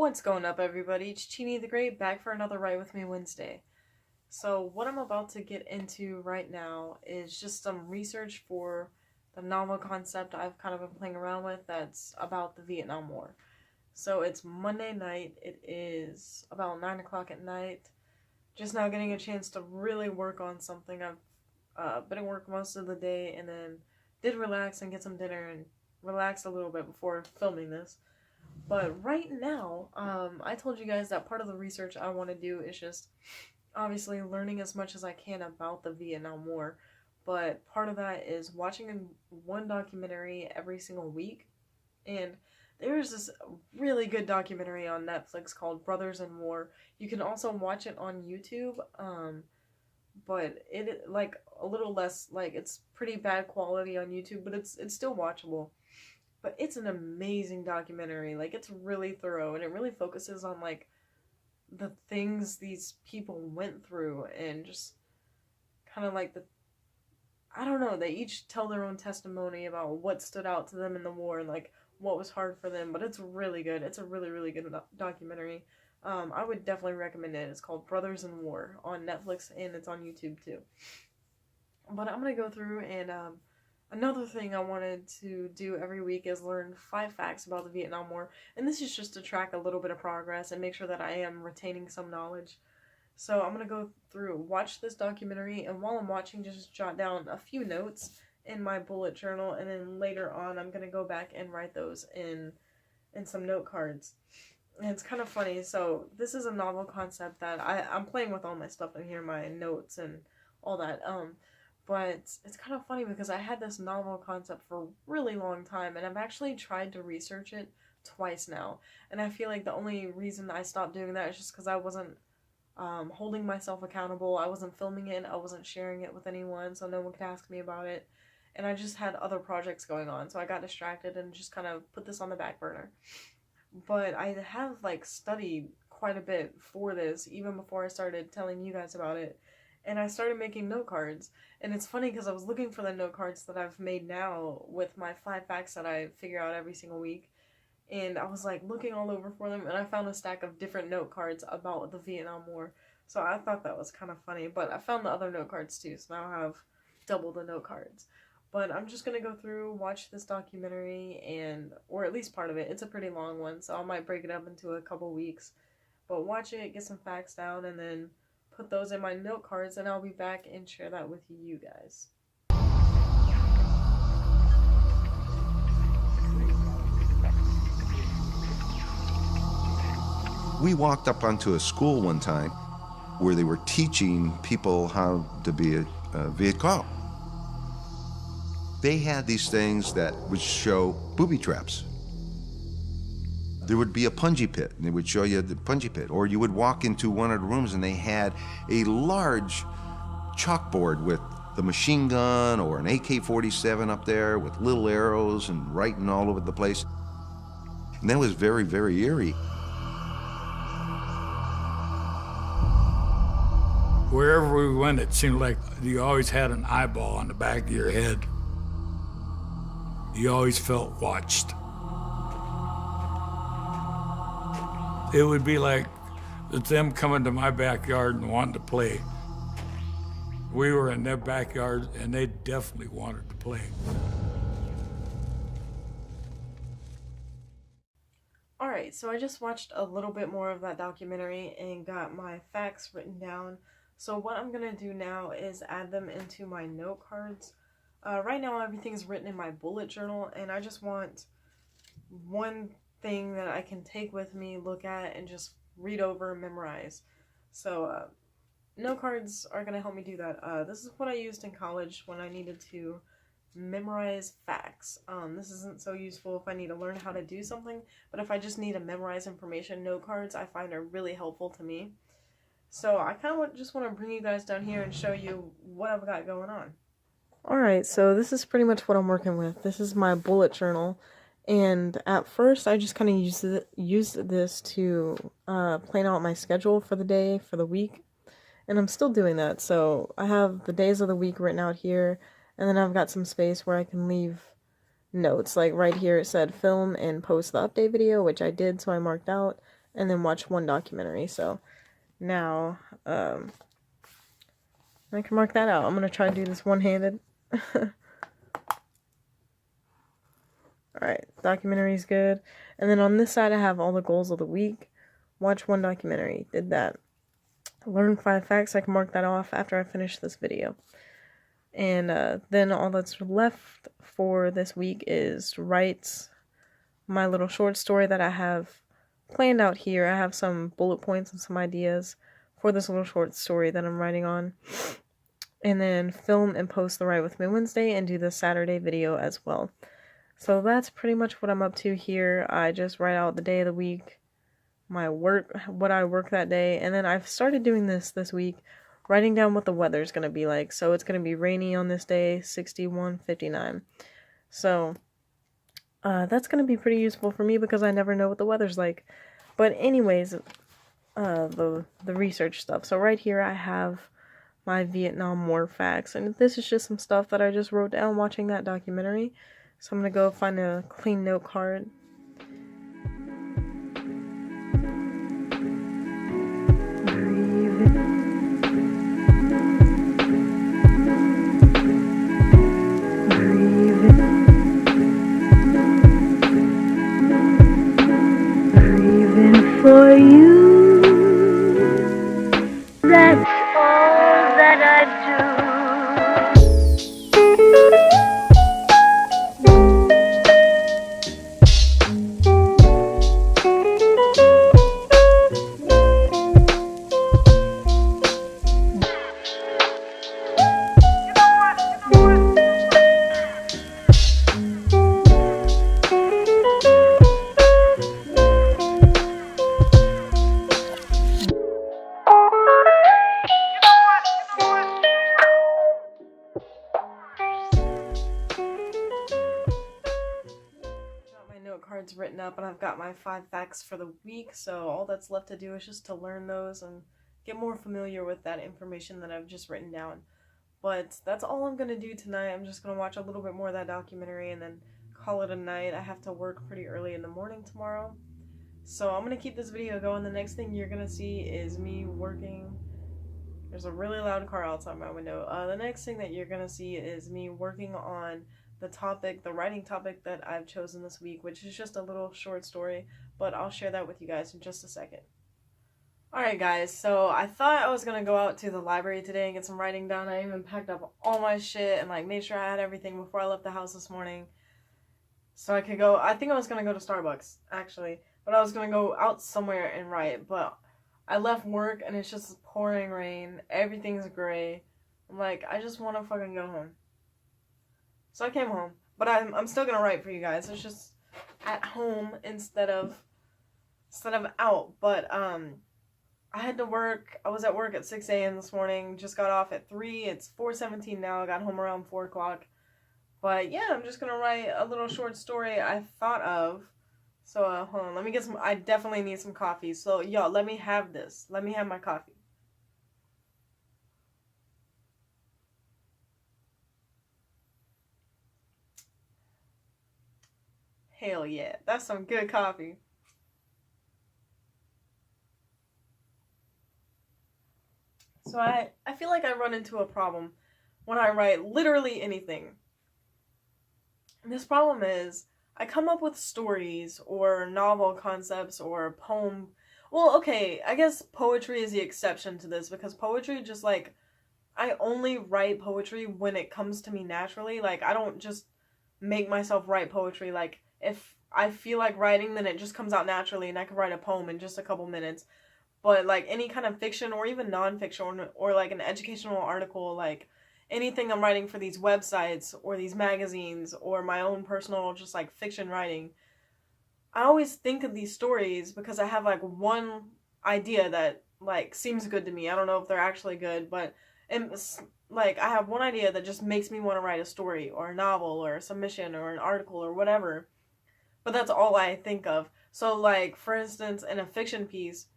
What's going up, everybody? It's Chini the Great, back for another Write With Me Wednesday. So what I'm about to get into right now is just some research for the novel concept I've kind of been playing around with that's about the Vietnam War. So it's Monday night, it is about 9 o'clock at night, just now getting a chance to really work on something. I've been at work most of the day and then did relax and get some dinner and relax a little bit before filming this. But right now, I told you guys that part of the research I want to do is just obviously learning as much as I can about the Vietnam War. But part of that is watching one documentary every single week. And there's this really good documentary on Netflix called Brothers in War. You can also watch it on YouTube, but it like a little less, like it's pretty bad quality on YouTube, but it's still watchable. But it's an amazing documentary. Like, it's really thorough, and it really focuses on, like, the things these people went through, and just kind of like I don't know, they each tell their own testimony about what stood out to them in the war, and, like, what was hard for them, but it's really good. It's a really, really good documentary. I would definitely recommend it. It's called Brothers in War on Netflix, and it's on YouTube, too. But I'm going to go through and, another thing I wanted to do every week is learn 5 facts about the Vietnam War, and this is just to track a little bit of progress and make sure that I am retaining some knowledge. So I'm going to go through, watch this documentary, and while I'm watching, just jot down a few notes in my bullet journal, and then later on I'm going to go back and write those in some note cards. And it's kind of funny. So this is a novel concept that I'm playing with all my stuff in here, my notes and all that. But it's kind of funny because I had this novel concept for a really long time, and I've actually tried to research it twice now. And I feel like the only reason I stopped doing that is just because I wasn't holding myself accountable. I wasn't filming it, I wasn't sharing it with anyone, so no one could ask me about it. And I just had other projects going on, so I got distracted and just kind of put this on the back burner. But I have, like, studied quite a bit for this, even before I started telling you guys about it. And I started making note cards. And it's funny because I was looking for the note cards that I've made now with my 5 facts that I figure out every single week. And I was like looking all over for them, and I found a stack of different note cards about the Vietnam War. So I thought that was kind of funny. But I found the other note cards too, so now I have double the note cards. But I'm just going to go through, watch this documentary, or at least part of it. It's a pretty long one, so I might break it up into a couple weeks. But watch it, get some facts down, and then put those in my note cards, and I'll be back and share that with you guys. We walked up onto a school one time where they were teaching people how to be a Viet Cong. They had these things that would show booby traps. There would be a punji pit, and they would show you the punji pit. Or you would walk into one of the rooms, and they had a large chalkboard with the machine gun or an AK-47 up there with little arrows and writing all over the place. And that was very, very eerie. Wherever we went, it seemed like you always had an eyeball on the back of your head. You always felt watched. It would be like them coming to my backyard and wanting to play. We were in their backyard, and they definitely wanted to play. Alright, so I just watched a little bit more of that documentary and got my facts written down. So what I'm going to do now is add them into my note cards. Right now everything's written in my bullet journal, and I just want one thing that I can take with me, look at, and just read over and memorize. So note cards are going to help me do that. This is what I used in college when I needed to memorize facts. This isn't so useful if I need to learn how to do something, but if I just need to memorize information, note cards I find are really helpful to me. So I kind of just want to bring you guys down here and show you what I've got going on. Alright, so this is pretty much what I'm working with. This is my bullet journal, and at first I just kind of used this to plan out my schedule for the day, for the week, and I'm still doing that. So I have the days of the week written out here, and then I've got some space where I can leave notes. Like right here it said film and post the update video, which I did, so I marked out. and then watch one documentary. So now I can mark that out. I'm going to try to do this one-handed. Alright, documentary's good. And then on this side I have all the goals of the week. Watch one documentary. Did that. Learn 5 facts. I can mark that off after I finish this video. And then all that's left for this week is write my little short story that I have planned out here. I have some bullet points and some ideas for this little short story that I'm writing on. And then film and post the Write With Me Wednesday and do the Saturday video as well. So that's pretty much what I'm up to here. I just write out the day of the week, my work, what I work that day, and then I've started doing this week, writing down what the weather's going to be like. So it's going to be rainy on this day, 61, 59. So that's going to be pretty useful for me because I never know what the weather's like. But anyways, the research stuff. So right here I have my Vietnam War facts, and this is just some stuff that I just wrote down watching that documentary. So I'm going to go find a clean note card. Breathing for you. That's all that I do. Cards written up, and I've got my 5 facts for the week, so all that's left to do is just to learn those and get more familiar with that information that I've just written down. But that's all I'm going to do tonight. I'm just going to watch a little bit more of that documentary and then call it a night. I have to work pretty early in the morning tomorrow, so I'm going to keep this video going. The next thing you're going to see is me working. There's a really loud car outside my window. The next thing that you're going to see is me working on the writing topic that I've chosen this week, which is just a little short story, but I'll share that with you guys in just a second. Alright guys, so I thought I was going to go out to the library today and get some writing done. I even packed up all my shit and made sure I had everything before I left the house this morning. So I could go, I think I was going to go to Starbucks, actually, but I was going to go out somewhere and write, but I left work and it's just pouring rain, everything's gray. I'm like, I just want to fucking go home. So I came home, but I'm still gonna write for you guys. It's just at home instead of out. But I had to work. I was at work at 6 a.m. this morning. Just got off at 3. It's 4:17 now. I got home around 4 o'clock. But yeah, I'm just gonna write a little short story I thought of. So hold on. Let me get some. I definitely need some coffee. So y'all, let me have this. Let me have my coffee. Hell yeah, that's some good coffee. So I feel like I run into a problem when I write literally anything. And this problem is, I come up with stories or novel concepts or poem. Well, okay, I guess poetry is the exception to this, because poetry just I only write poetry when it comes to me naturally. I don't just make myself write poetry. If I feel like writing, then it just comes out naturally and I can write a poem in just a couple minutes. But any kind of fiction or even non-fiction or an educational article, anything I'm writing for these websites or these magazines or my own personal just fiction writing, I always think of these stories because I have one idea that seems good to me. I don't know if they're actually good, but I have one idea that just makes me want to write a story or a novel or a submission or an article or whatever. But that's all I think of. So for instance, in a fiction piece,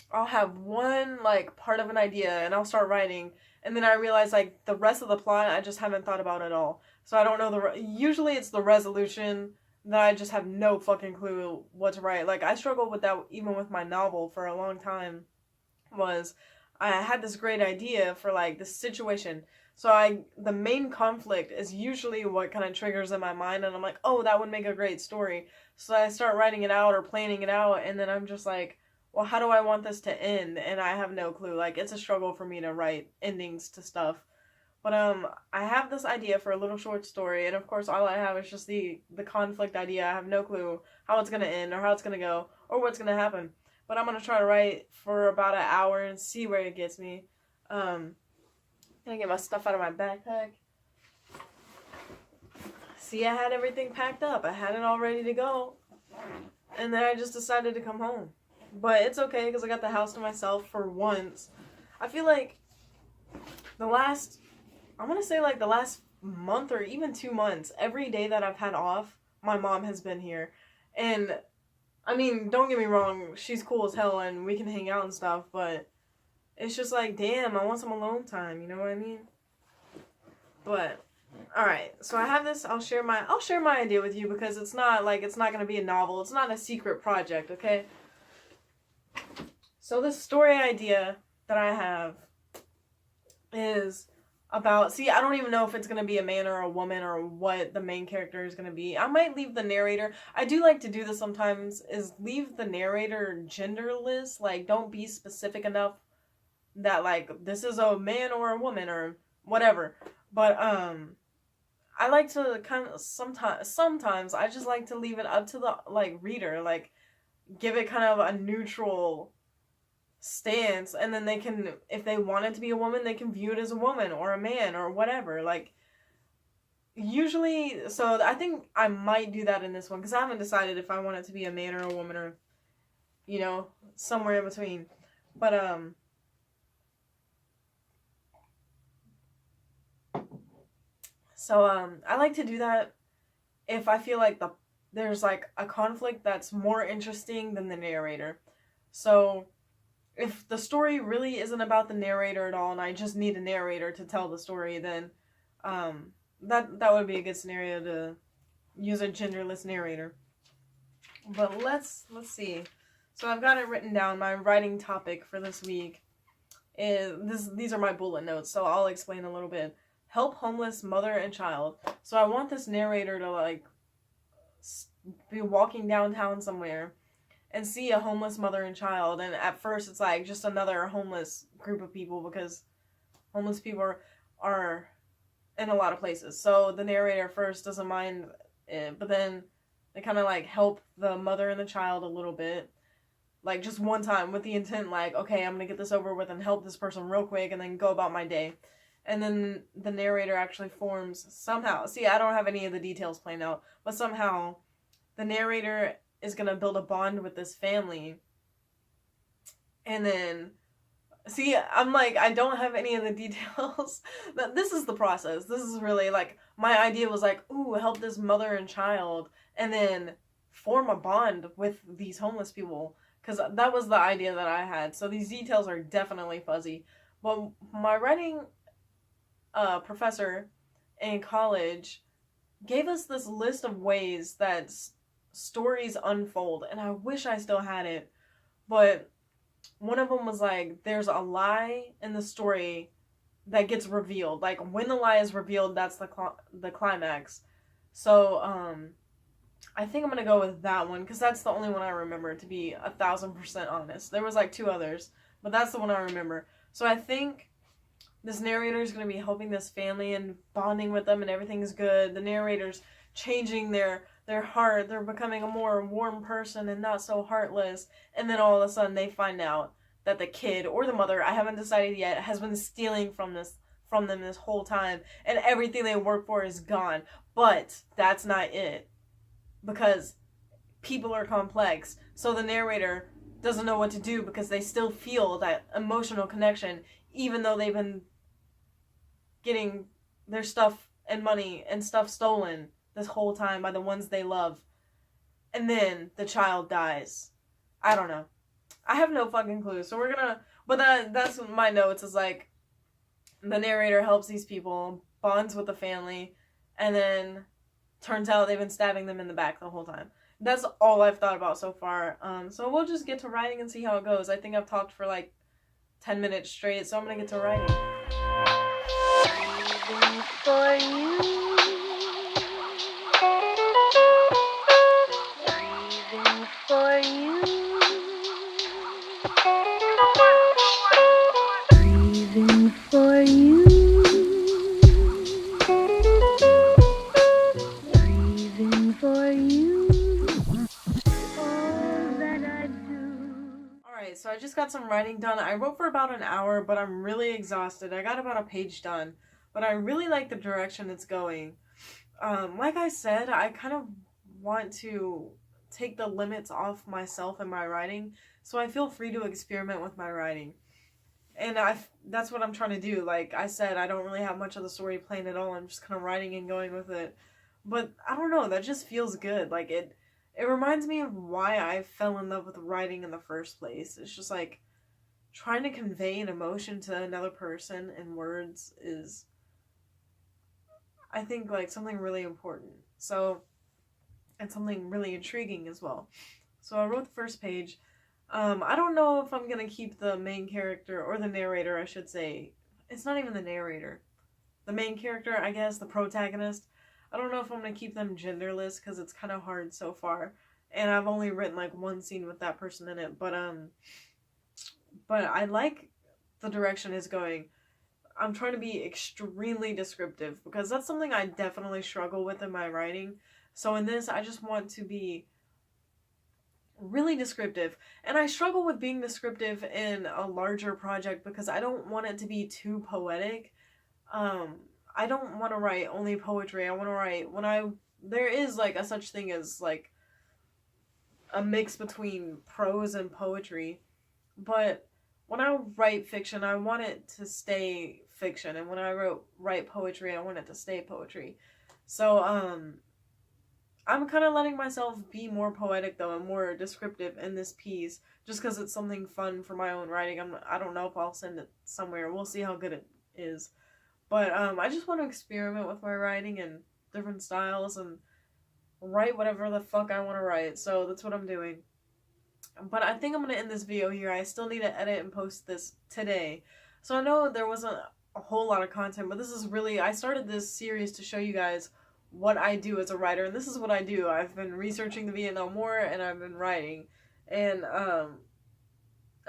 I'll have one part of an idea and I'll start writing, and then I realize the rest of the plot I just haven't thought about at all. So I don't know usually it's the resolution then I just have no fucking clue what to write. Like, I struggled with that even with my novel for a long time. Was I had this great idea for like this situation. So the main conflict is usually what kind of triggers in my mind, and I'm like, oh, that would make a great story. So I start writing it out or planning it out, and then I'm just like, well, how do I want this to end? And I have no clue. Like, it's a struggle for me to write endings to stuff. But I have this idea for a little short story, and of course all I have is just the conflict idea. I have no clue how it's gonna end or how it's gonna go or what's gonna happen. But I'm gonna try to write for about an hour and see where it gets me. Gonna get my stuff out of my backpack. See, I had everything packed up. I had it all ready to go. And then I just decided to come home. But it's okay because I got the house to myself for once. I feel like the last month or even 2 months, every day that I've had off, my mom has been here. And, I mean, don't get me wrong, she's cool as hell and we can hang out and stuff, but it's just like, damn, I want some alone time, you know what I mean? But, alright, so I have this, I'll share my idea with you because it's not gonna be a novel, it's not a secret project, okay? So this story idea that I have is about, see, I don't even know if it's going to be a man or a woman or what the main character is going to be. I might leave the narrator, I do like to do this sometimes, is leave the narrator genderless, like, don't be specific enough that, like, this is a man or a woman or whatever, but, I like to kind of, sometimes I just like to leave it up to the, like, reader, like, give it kind of a neutral stance, and then they can, if they want it to be a woman, they can view it as a woman or a man or whatever. Like, usually, so I think I might do that in this one because I haven't decided if I want it to be a man or a woman or, you know, somewhere in between. But I like to do that if I feel like there's like a conflict that's more interesting than the narrator. So if the story really isn't about the narrator at all and I just need a narrator to tell the story, then that would be a good scenario to use a genderless narrator. But let's see. So I've got it written down. My writing topic for this week is these are my bullet notes, so I'll explain a little bit. Help homeless mother and child. So I want this narrator to like be walking downtown somewhere and see a homeless mother and child, and at first it's like just another homeless group of people because homeless people are in a lot of places. So the narrator first doesn't mind it, but then they kind of like help the mother and the child a little bit, like just one time with the intent like, okay, I'm gonna get this over with and help this person real quick and then go about my day. And then the narrator actually forms somehow, see, I don't have any of the details planned out, but somehow the narrator is going to build a bond with this family. And then, see, I'm like, I don't have any of the details. This is the process. This is really, like, my idea was like, ooh, help this mother and child, and then form a bond with these homeless people. Because that was the idea that I had. So these details are definitely fuzzy. But my writing professor in college gave us this list of ways that stories unfold, and I wish I still had it, but one of them was like, there's a lie in the story that gets revealed, like when the lie is revealed, that's the climax. So I think I'm gonna go with that one because that's the only one I remember, to be 1,000% honest. There was like 2 others, but that's the one I remember. So I think this narrator is gonna be helping this family and bonding with them and everything's good. The narrator's changing their heart, they're becoming a more warm person and not so heartless, and then all of a sudden they find out that the kid or the mother, I haven't decided yet, has been stealing from them this whole time, and everything they work for is gone. But that's not it, because people are complex, so the narrator doesn't know what to do because they still feel that emotional connection even though they've been getting their stuff and money and stuff stolen this whole time by the ones they love. And then the child dies. I don't know. I have no fucking clue. So we're gonna, but that's my notes, is like, the narrator helps these people, bonds with the family, and then turns out they've been stabbing them in the back the whole time. That's all I've thought about so far. So we'll just get to writing and see how it goes. I think I've talked for like 10 minutes straight, so I'm gonna get to writing. Breathing for you. Breathing for you. Breathing for you. Breathing for you. All that I do. Alright, so I just got some writing done. I wrote for about an hour, but I'm really exhausted. I got about a page done, but I really like the direction it's going. Like I said, I kind of want to take the limits off myself and my writing, so I feel free to experiment with my writing. And that's what I'm trying to do. Like I said, I don't really have much of the story planned at all. I'm just kind of writing and going with it. But I don't know, that just feels good. Like it reminds me of why I fell in love with writing in the first place. It's just like trying to convey an emotion to another person in words is, I think, like something really important. So, and something really intriguing as well. So I wrote the first page. I don't know if I'm going to keep the main character, or the narrator, I should say. It's not even the narrator. The main character, I guess, the protagonist. I don't know if I'm going to keep them genderless, because it's kind of hard so far. And I've only written like one scene with that person in it. But I like the direction it's going. I'm trying to be extremely descriptive, because that's something I definitely struggle with in my writing. So in this, I just want to be really descriptive. And I struggle with being descriptive in a larger project because I don't want it to be too poetic. I don't want to write only poetry. I want to write there is like a such thing as like a mix between prose and poetry. But when I write fiction, I want it to stay fiction. And when I write poetry, I want it to stay poetry. So, I'm kind of letting myself be more poetic, though, and more descriptive in this piece, just because it's something fun for my own writing. I don't know if I'll send it somewhere. We'll see how good it is. But I just want to experiment with my writing and different styles and write whatever the fuck I want to write. So that's what I'm doing. But I think I'm going to end this video here. I still need to edit and post this today. So I know there wasn't a whole lot of content, but this is really, I started this series to show you guys what I do as a writer, and this is what I do. I've been researching the Vietnam War, and I've been writing, and I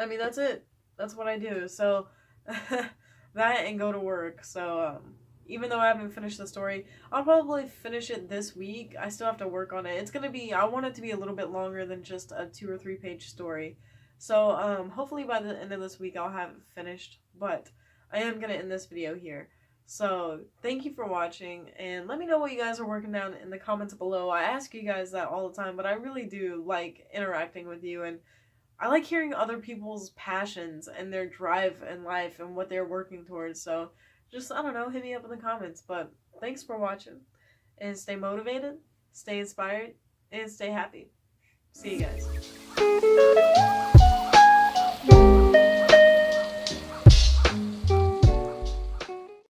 mean, that's it. That's what I do. So that and go to work. So even though I haven't finished the story, I'll probably finish it this week. I still have to work on it. It's gonna be, I want it to be a little bit longer than just a 2 or 3 page story. So hopefully by the end of this week I'll have it finished, but I am gonna end this video here. So, thank you for watching, and let me know what you guys are working down in the comments below. I ask you guys that all the time, but I really do like interacting with you, and I like hearing other people's passions and their drive in life and what they're working towards. So, just, I don't know, hit me up in the comments. But thanks for watching, and stay motivated, stay inspired, and stay happy. See you guys.